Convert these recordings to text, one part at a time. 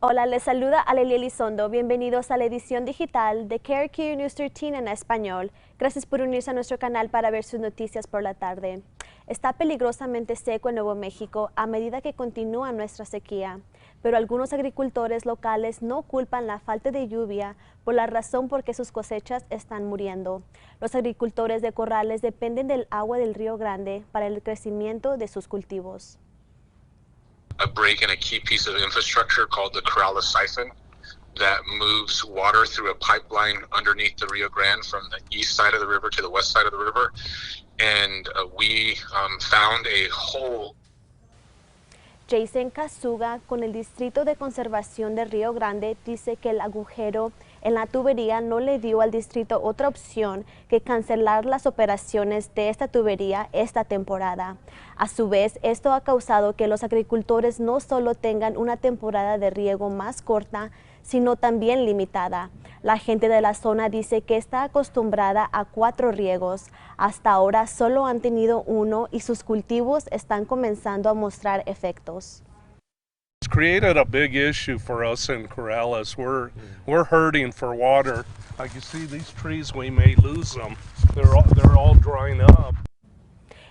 Hola, les saluda Alelia Elizondo. Bienvenidos a la edición digital de KRQ News 13 en español. Gracias por unirse a nuestro canal para ver sus noticias por la tarde. Está peligrosamente seco en Nuevo México a medida que continúa nuestra sequía, pero algunos agricultores locales no culpan la falta de lluvia por la razón por que sus cosechas están muriendo. Los agricultores de Corrales dependen del agua del Río Grande para el crecimiento de sus cultivos. A break in a key piece of infrastructure called the Corrales siphon that moves water through a pipeline underneath the Rio Grande from the east side of the river to the west side of the river. And we found a hole. Jason Casuga, con el Distrito de Conservación de Río Grande, dice que el agujero en la tubería no le dio al distrito otra opción que cancelar las operaciones de esta tubería esta temporada. A su vez, esto ha causado que los agricultores no solo tengan una temporada de riego más corta, sino también limitada. La gente de la zona dice que está acostumbrada a 4 riegos. Hasta ahora solo han tenido uno y sus cultivos están comenzando a mostrar efectos. It's created a big issue for us in Corrales. We're hurting for water. Like you see, these trees, we may lose them. They're all drying up.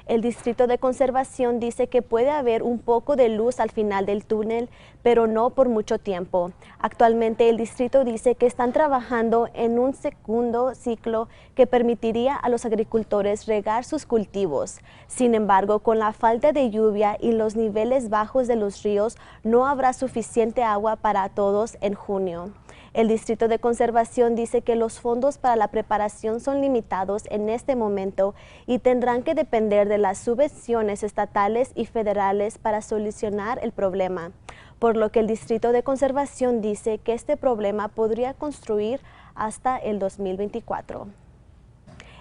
El Distrito de Conservación dice que puede haber un poco de luz al final del túnel, pero no por mucho tiempo. Actualmente el distrito dice que están trabajando en un segundo ciclo que permitiría a los agricultores regar sus cultivos. Sin embargo, con la falta de lluvia y los niveles bajos de los ríos, no habrá suficiente agua para todos en junio. El Distrito de Conservación dice que los fondos para la preparación son limitados en este momento y tendrán que depender de las subvenciones estatales y federales para solucionar el problema, por lo que el Distrito de Conservación dice que este problema podría construir hasta el 2024.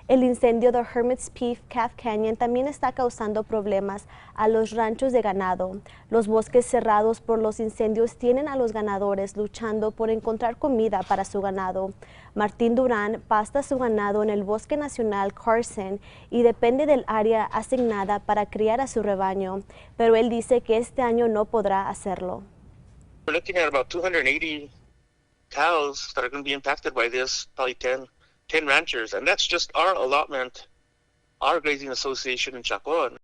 El incendio de Hermit's Peak Calf Canyon también está causando problemas a los ranchos de ganado. Los bosques cerrados por los incendios tienen a los ganadores luchando por encontrar comida para su ganado. Martín Durán pasta su ganado en el Bosque Nacional Carson y depende del área asignada para criar a su rebaño, pero él dice que este año no podrá hacerlo. We're looking at about 280 cows that are going to be impacted by this, probably 10 ranchers, and that's just our allotment, our grazing association in Chacon.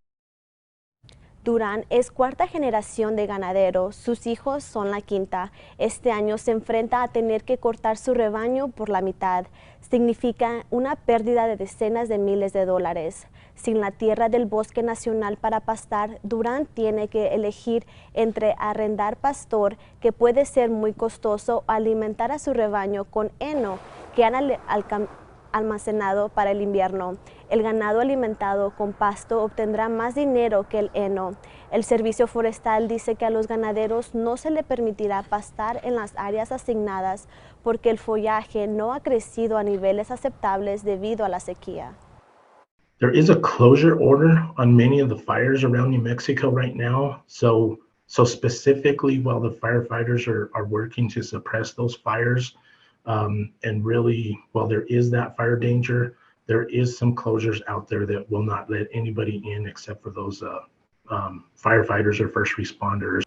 Durán es cuarta generación de ganadero, sus hijos son la quinta. Este año se enfrenta a tener que cortar su rebaño por la mitad. Significa una pérdida de decenas de miles de dólares. Sin la tierra del Bosque Nacional para pastar, Durán tiene que elegir entre arrendar pastor, que puede ser muy costoso, o alimentar a su rebaño con heno que han almacenado para el invierno. El ganado alimentado con pasto obtendrá más dinero que el heno. El Servicio Forestal dice que a los ganaderos no se le permitirá pastar en las áreas asignadas porque el follaje no ha crecido a niveles aceptables debido a la sequía. There is a closure order on many of the fires around New Mexico right now. So specifically, while the firefighters are working to suppress those fires, and really, while there is that fire danger, there is some closures out there that will not let anybody in except for those firefighters or first responders.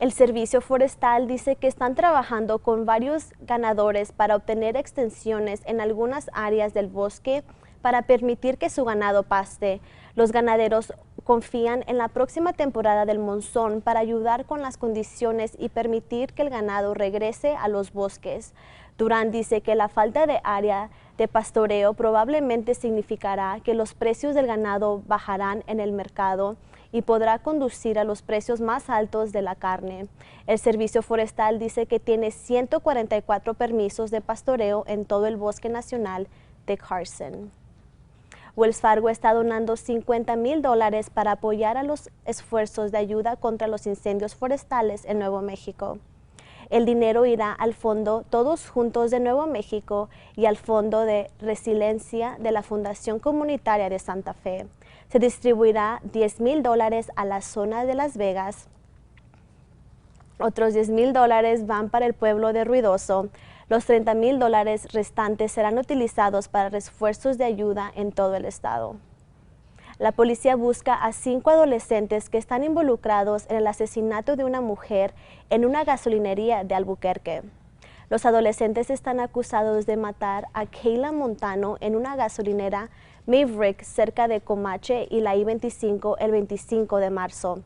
El Servicio Forestal dice que están trabajando con varios ganadores para obtener extensiones en algunas áreas del bosque para permitir que su ganado paste. Los ganaderos confían en la próxima temporada del monzón para ayudar con las condiciones y permitir que el ganado regrese a los bosques. Durán dice que la falta de área de pastoreo probablemente significará que los precios del ganado bajarán en el mercado y podrá conducir a los precios más altos de la carne. El Servicio Forestal dice que tiene 144 permisos de pastoreo en todo el Bosque Nacional de Carson. Wells Fargo está donando $50,000 para apoyar a los esfuerzos de ayuda contra los incendios forestales en Nuevo México. El dinero irá al Fondo Todos Juntos de Nuevo México y al Fondo de Resiliencia de la Fundación Comunitaria de Santa Fe. Se distribuirá $10,000 a la zona de Las Vegas. Otros $10,000 van para el pueblo de Ruidoso. Los $30,000 restantes serán utilizados para refuerzos de ayuda en todo el estado. La policía busca a 5 adolescentes que están involucrados en el asesinato de una mujer en una gasolinería de Albuquerque. Los adolescentes están acusados de matar a Kayla Montano en una gasolinera Maverick cerca de Comanche y la I-25 el 25 de marzo.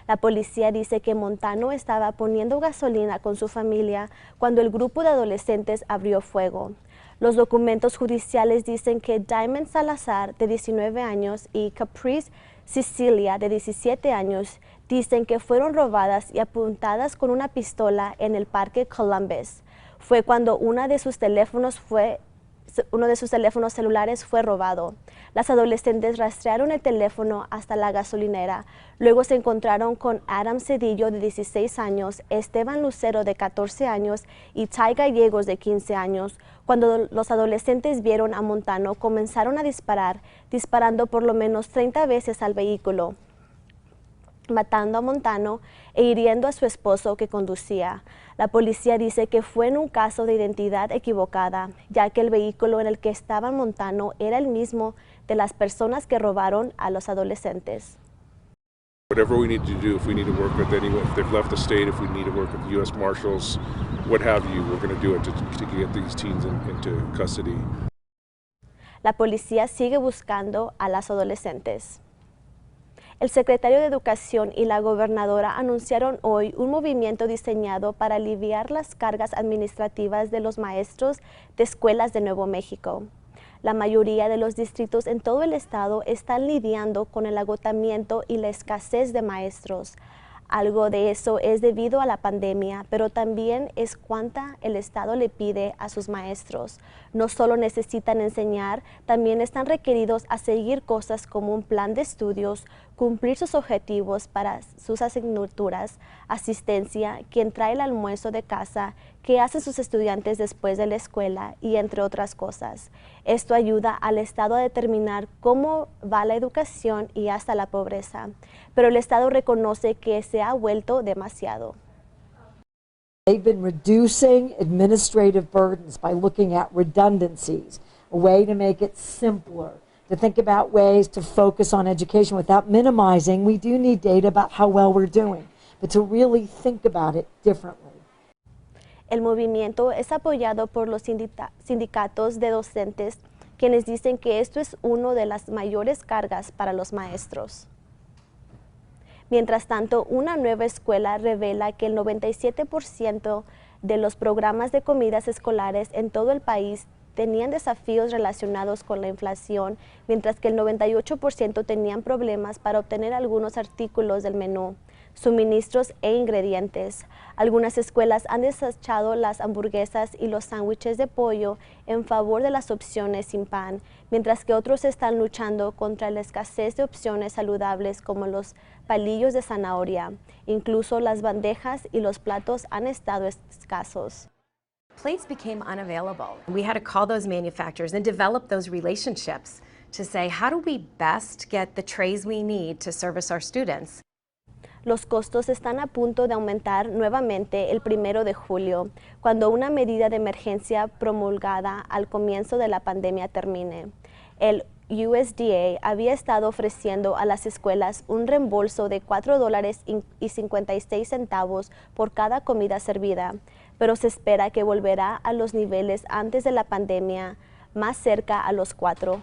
La policía dice que Montano estaba poniendo gasolina con su familia cuando el grupo de adolescentes abrió fuego. Los documentos judiciales dicen que Diamond Salazar, de 19 años, y Caprice Cecilia, de 17 años, dicen que fueron robadas y apuntadas con una pistola en el Parque Columbus. Fue cuando uno de sus teléfonos celulares fue robado. Las adolescentes rastrearon el teléfono hasta la gasolinera. Luego se encontraron con Adam Cedillo, de 16 años, Esteban Lucero, de 14 años, y Ty Gallegos, de 15 años. Cuando los adolescentes vieron a Montano, comenzaron a disparar, disparando por lo menos 30 veces al vehículo, matando a Montano e hiriendo a su esposo que conducía. La policía dice que fue en un caso de identidad equivocada, ya que el vehículo en el que estaba Montano era el mismo de las personas que robaron a los adolescentes. Whatever we need to do, if we need to work with anyone, if they've left the state, if we need to work with U.S. Marshals, what have you, we're going to do it to get these teens into custody. La policía sigue buscando a las adolescentes. El secretario de Educación y la gobernadora anunciaron hoy un movimiento diseñado para aliviar las cargas administrativas de los maestros de escuelas de Nuevo México. La mayoría de los distritos en todo el estado están lidiando con el agotamiento y la escasez de maestros. Algo de eso es debido a la pandemia, pero también es cuánta el Estado le pide a sus maestros. No solo necesitan enseñar, también están requeridos a seguir cosas como un plan de estudios, cumplir sus objetivos para sus asignaturas, asistencia, quien trae el almuerzo de casa, qué hacen sus estudiantes después de la escuela y entre otras cosas. Esto ayuda al Estado a determinar cómo va la educación y hasta la pobreza. Pero el Estado reconoce que se ha vuelto demasiado. They've been reducing administrative burdens by looking at redundancies, a way to make it simpler, to think about ways to focus on education without minimizing. We do need data about how well we're doing, but to really think about it differently. El movimiento es apoyado por los sindicatos de docentes, quienes dicen que esto es una de las mayores cargas para los maestros. Mientras tanto, una nueva escuela revela que el 97% de los programas de comidas escolares en todo el país tenían desafíos relacionados con la inflación, mientras que el 98% tenían problemas para obtener algunos artículos del menú, suministros e ingredientes. Algunas escuelas han desechado las hamburguesas y los sándwiches de pollo en favor de las opciones sin pan, mientras que otros están luchando contra la escasez de opciones saludables como los palillos de zanahoria. Incluso las bandejas y los platos han estado escasos. Plates became unavailable. We had to call those manufacturers and develop those relationships to say, how do we best get the trays we need to service our students? Los costos están a punto de aumentar nuevamente el 1 de julio, cuando una medida de emergencia promulgada al comienzo de la pandemia termine. El USDA había estado ofreciendo a las escuelas un reembolso de $4.56 por cada comida servida, pero se espera que volverá a los niveles antes de la pandemia, más cerca a los $4.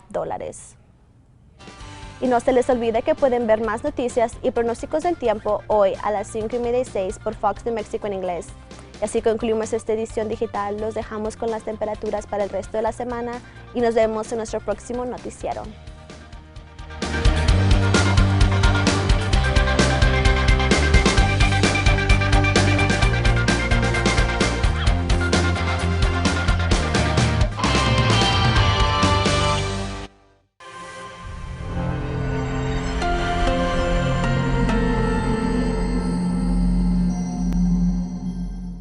Y no se les olvide que pueden ver más noticias y pronósticos del tiempo hoy a las 5:06 por Fox New Mexico en inglés. Y así concluimos esta edición digital. Los dejamos con las temperaturas para el resto de la semana y nos vemos en nuestro próximo noticiero.